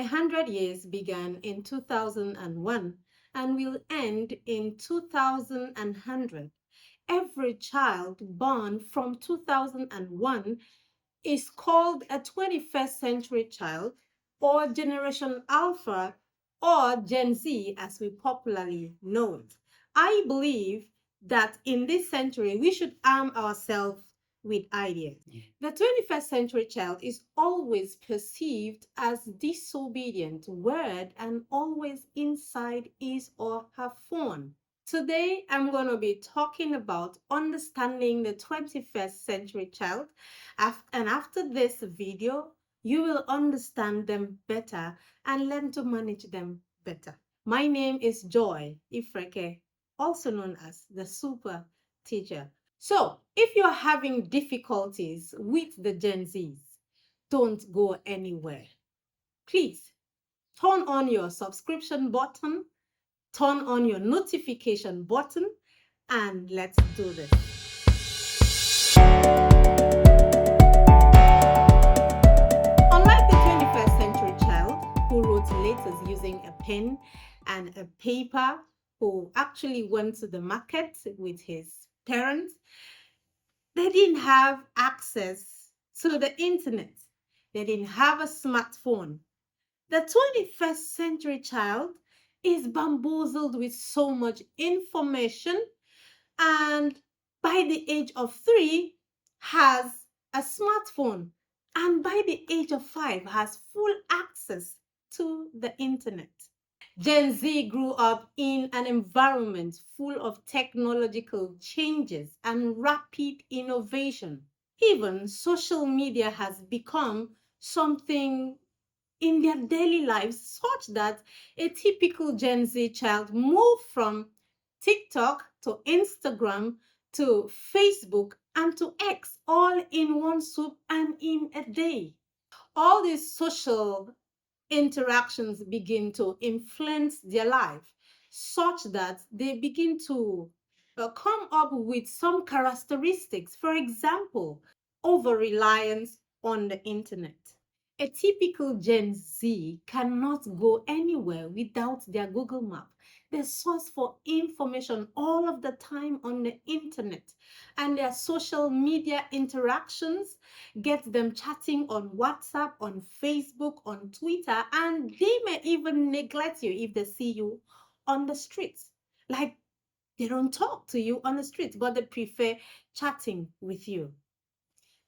100 years began in 2001 and will end in 2100. Every child born from 2001 is called a 21st century child, or Generation Alpha, or Gen Z as we popularly know it. I believe that in this century we should arm ourselves with ideas. The 21st century child is always perceived as disobedient, weird, and always inside his or her phone. Today, I'm going to be talking about understanding the 21st century child. And after this video, you will understand them better and learn to manage them better. My name is Joy Ifreke, also known as the Super Teacher. So, if you're having difficulties with the Gen Zs, don't go anywhere. Please turn on your subscription button, turn on your notification button, and let's do this. Unlike the 21st century child who wrote letters using a pen and a paper, who actually went to the market with his parents, they didn't have access to the internet. They didn't have a smartphone. The 21st century child is bamboozled with so much information, and by the age of 3 has a smartphone, and by the age of 5 has full access to the internet. Gen Z grew up in an environment full of technological changes and rapid innovation. Even social media has become something in their daily lives, such that a typical Gen Z child moved from TikTok to Instagram to Facebook and to X all in one swoop and in a day. All these social interactions begin to influence their life, such that they begin to come up with some characteristics. For example, over reliance on the internet. A typical Gen Z cannot go anywhere without their Google Map. They source for information all of the time on the internet, and their social media interactions get them chatting on WhatsApp, on Facebook, on Twitter, and they may even neglect you if they see you on the streets. Like, they don't talk to you on the streets, but they prefer chatting with you.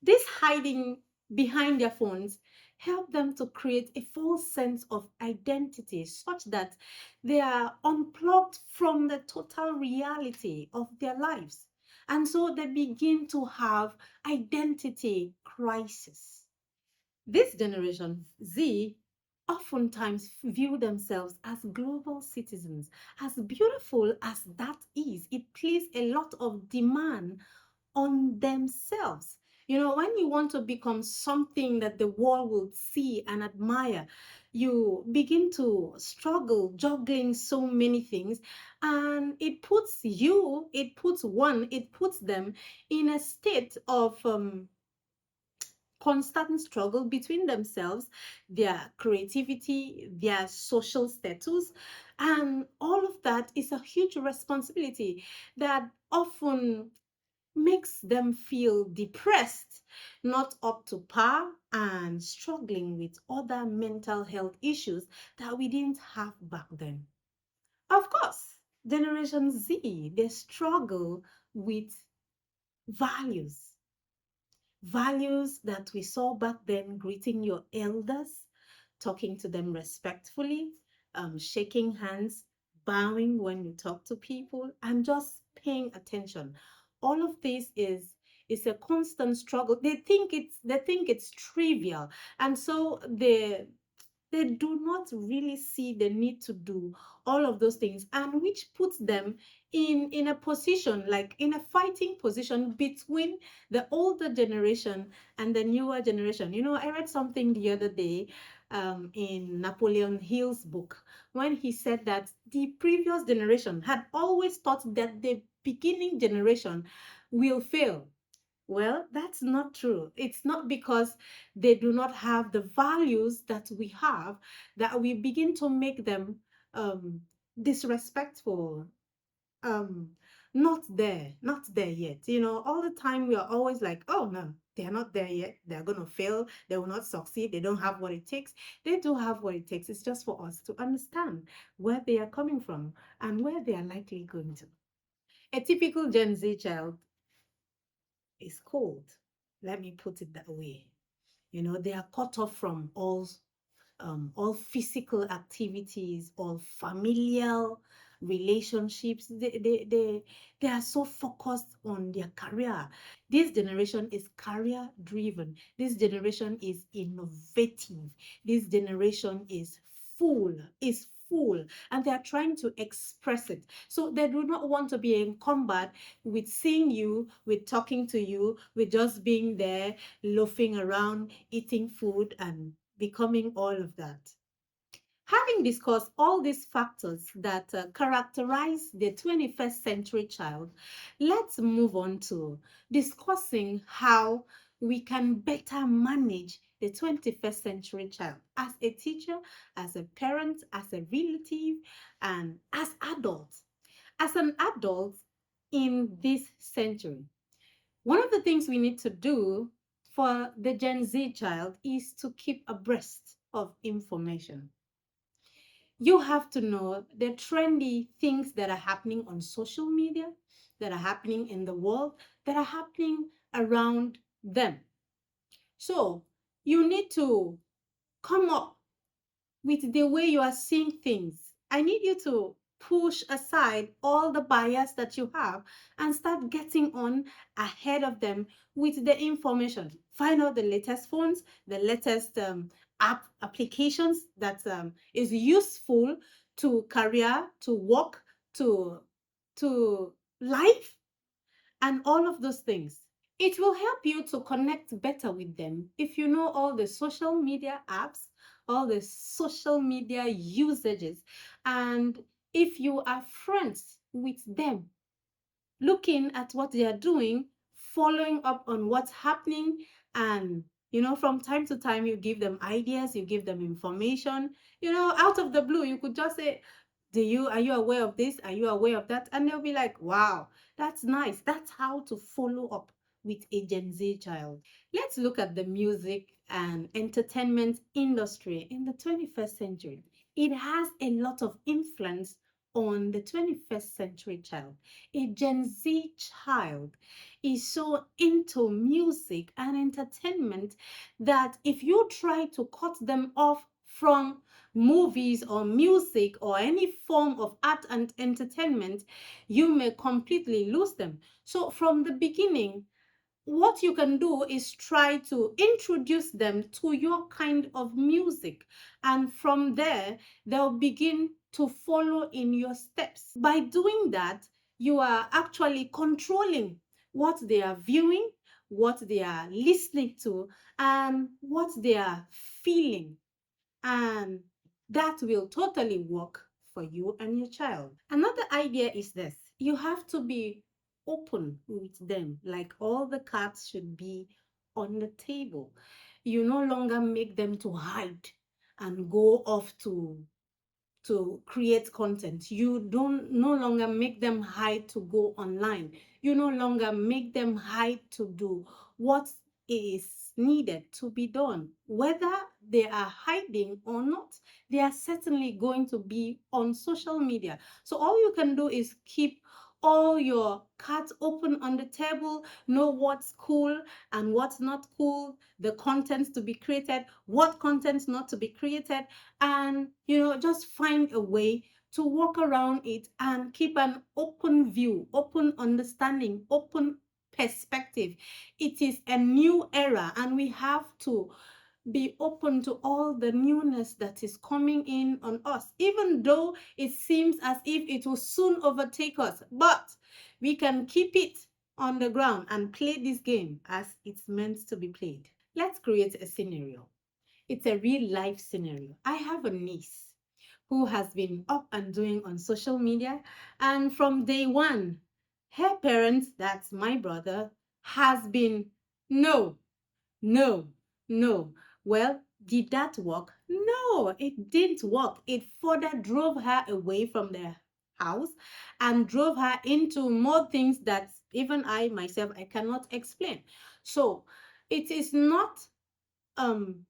This hiding behind their phones help them to create a false sense of identity, such that they are unplugged from the total reality of their lives. And so they begin to have identity crisis. This generation Z oftentimes view themselves as global citizens. As beautiful as that is, it places a lot of demand on themselves. You know, when you want to become something that the world will see and admire, you begin to struggle juggling so many things, and it puts them in a state of constant struggle between themselves, their creativity, their social status, and all of that is a huge responsibility that often makes them feel depressed, not up to par, and struggling with other mental health issues that we didn't have back then. Of course, Generation Z, they struggle with values. Values that we saw back then: greeting your elders, talking to them respectfully, shaking hands, bowing when you talk to people, and just paying attention. All of this is a constant struggle. They think it's trivial, and so they do not really see the need to do all of those things, and which puts them in a position, like in a fighting position between the older generation and the newer generation. You know, I read something the other day in Napoleon Hill's book, when he said that the previous generation had always thought that the beginning generation will fail, Well, that's not true. It's not because they do not have the values that we have that we begin to make them um, disrespectful, um not there yet. All the time we are always like, oh no, they're not there yet, they're going to fail, they will not succeed, they don't have what it takes. They do have what it takes. It's just for us to understand where they are coming from and where they are likely going to. A typical Gen Z child is cold, let me put it that way. They are cut off from all physical activities, all familial relationships. They are so focused on their career. This generation is career driven. This generation is innovative. This generation is full, and they are trying to express it. So they do not want to be encumbered with seeing you, with talking to you, with just being there, loafing around, eating food, and becoming all of that. Having discussed all these factors that characterize the 21st century child, let's move on to discussing how we can better manage the 21st century child as a teacher, as a parent, as a relative, and as adults. As an adult in this century, one of the things we need to do for the Gen Z child is to keep abreast of information. You have to know the trendy things that are happening on social media, that are happening in the world, that are happening around them. So you need to come up with the way you are seeing things. I need you to push aside all the bias that you have and start getting on ahead of them with the information. Find out the latest phones, the latest applications that is useful to career, to work, to life, and all of those things. It will help you to connect better with them if you know all the social media apps, all the social media usages, and if you are friends with them, looking at what they are doing, following up on what's happening, and from time to time you give them ideas, you give them information. Out of the blue, you could just say, are you aware of this? Are you aware of that? And they'll be like, wow, that's nice. That's how to follow up with a Gen Z child. Let's look at the music and entertainment industry in the 21st century. It has a lot of influence on the 21st century child. A Gen Z child is so into music and entertainment that if you try to cut them off from movies or music or any form of art and entertainment, you may completely lose them. So from the beginning, what you can do is try to introduce them to your kind of music, and from there they'll begin to follow in your steps. By doing that, you are actually controlling what they are viewing, what they are listening to, and what they are feeling, and that will totally work for you and your child. Another idea is this: you have to be open with them, like all the cards should be on the table. You no longer make them to hide and go off to create content. You don't no longer make them hide to go online. You no longer make them hide to do what is needed to be done. Whether they are hiding or not, they are certainly going to be on social media. So all you can do is keep all your cards open on the table, know what's cool and what's not cool, the contents to be created, what contents not to be created, and just find a way to walk around it and keep an open view, open understanding, open perspective. It is a new era, and we have to be open to all the newness that is coming in on us, even though it seems as if it will soon overtake us. But we can keep it on the ground and play this game as it's meant to be played. Let's create a scenario. It's a real life scenario. I have a niece who has been up and doing on social media, and from day one, her parents, that's my brother, has been no, no, no. Well, did that work? No, it didn't work. It further drove her away from the house and drove her into more things that even I myself I cannot explain. So it is not um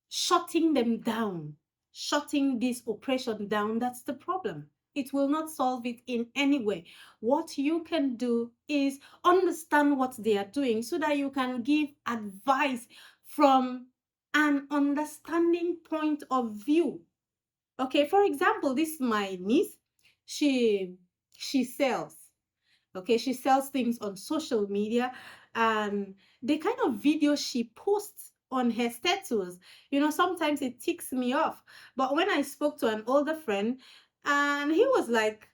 shutting them down, shutting this oppression down. That's the problem. It will not solve it in any way. What you can do is understand what they are doing so that you can give advice from an understanding point of view. Okay, for example, this is my niece. She she sells. Okay, she sells things on social media, and the kind of video she posts on her status, sometimes it ticks me off. But when I spoke to an older friend, and he was like,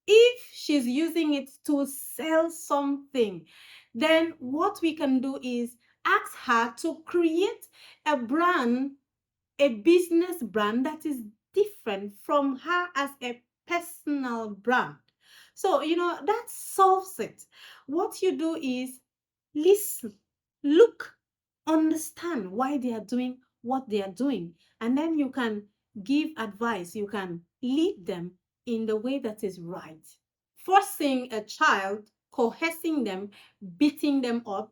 if she's using it to sell something, then what we can do is ask her to create a brand, a business brand that is different from her as a personal brand. So, that solves it. What you do is listen, look, understand why they are doing what they are doing, and then you can give advice, you can lead them in the way that is right. Forcing a child, coercing them, beating them up,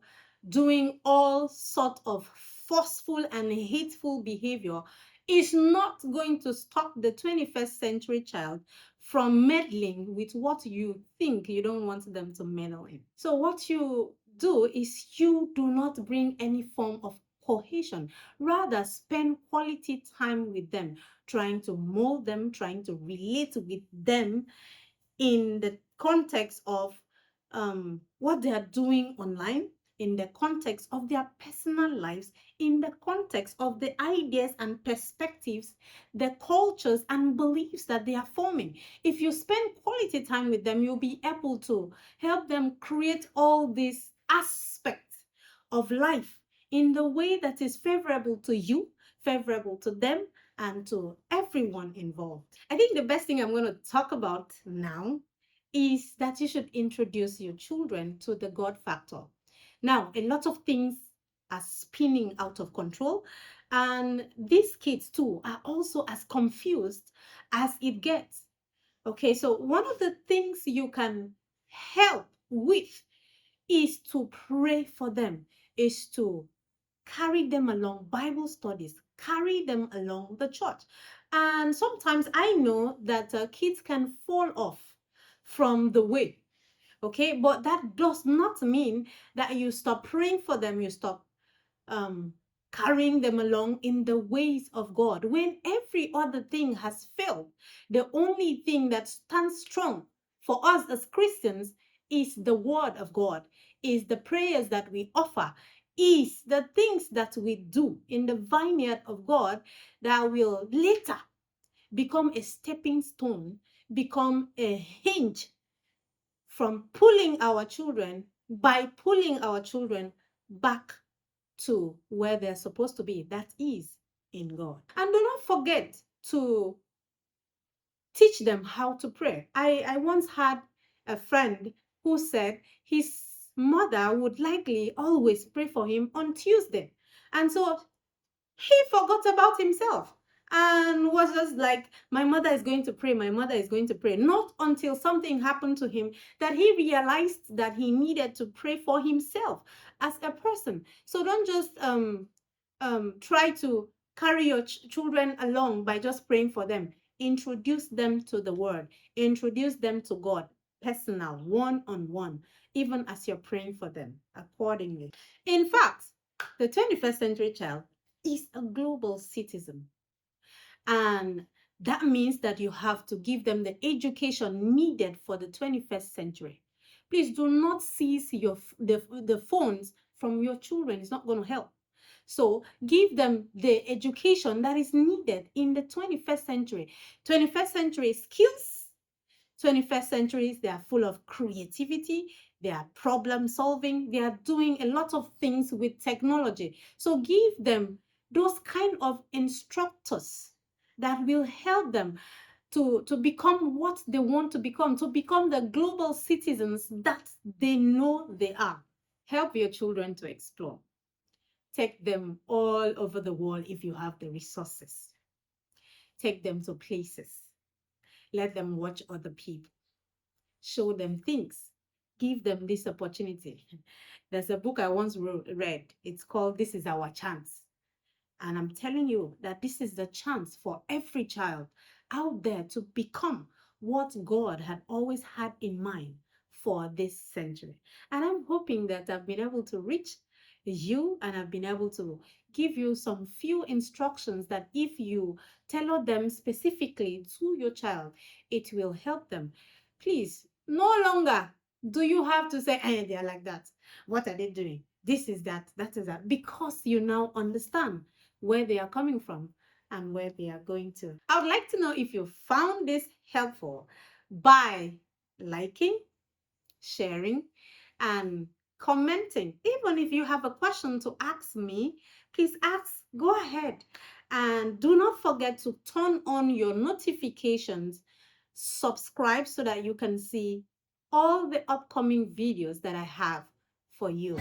doing all sort of forceful and hateful behavior is not going to stop the 21st century child from meddling with what you think you don't want them to meddle in. So what you do is you do not bring any form of cohesion. Rather, spend quality time with them, trying to mold them, trying to relate with them in the context of what they are doing online, in the context of their personal lives, in the context of the ideas and perspectives, the cultures and beliefs that they are forming. If you spend quality time with them, you'll be able to help them create all these aspects of life in the way that is favorable to you, favorable to them, and to everyone involved. I think the best thing I'm going to talk about now is that you should introduce your children to the God factor. Now, a lot of things are spinning out of control, and these kids too are also as confused as it gets. Okay, so one of the things you can help with is to pray for them, is to carry them along Bible studies, carry them along the church. And sometimes I know that kids can fall off from the way, okay? But that does not mean that you stop praying for them, you stop um, carrying them along in the ways of God. When every other thing has failed, the only thing that stands strong for us as Christians is the word of God, is the prayers that we offer, is the things that we do in the vineyard of God that will later become a stepping stone, become a hinge from pulling our children, by pulling our children back to where they're supposed to be, that is in God. And do not forget to teach them how to pray. I once had a friend who said his mother would likely always pray for him on Tuesday. And so he forgot about himself and was just like, my mother is going to pray, my mother is going to pray. Not until something happened to him that he realized that he needed to pray for himself as a person. So don't just try to carry your children along by just praying for them. Introduce them to the word, introduce them to God, personal, one-on-one, even as you're praying for them accordingly. In fact, the 21st century child is a global citizen. And that means that you have to give them the education needed for the 21st century. Please do not seize the phones from your children. It's not going to help. So give them the education that is needed in the 21st century. 21st century skills, 21st centuries, they are full of creativity, they are problem solving, they are doing a lot of things with technology. So give them those kind of instructors that will help them to become what they want to become the global citizens that they know they are. Help your children to explore. Take them all over the world if you have the resources. Take them to places. Let them watch other people. Show them things. Give them this opportunity. There's a book I once read. It's called This Is Our Chance. And I'm telling you that this is the chance for every child out there to become what God had always had in mind for this century. And I'm hoping that I've been able to reach you and I've been able to give you some few instructions that if you tailor them specifically to your child, it will help them. Please, no longer do you have to say, hey, they're like that. What are they doing? This is that, that is that, because you now understand where they are coming from and where they are going to. I would like to know if you found this helpful by liking, sharing, and commenting. Even if you have a question to ask me, please ask, go ahead. And do not forget to turn on your notifications, subscribe so that you can see all the upcoming videos that I have for you.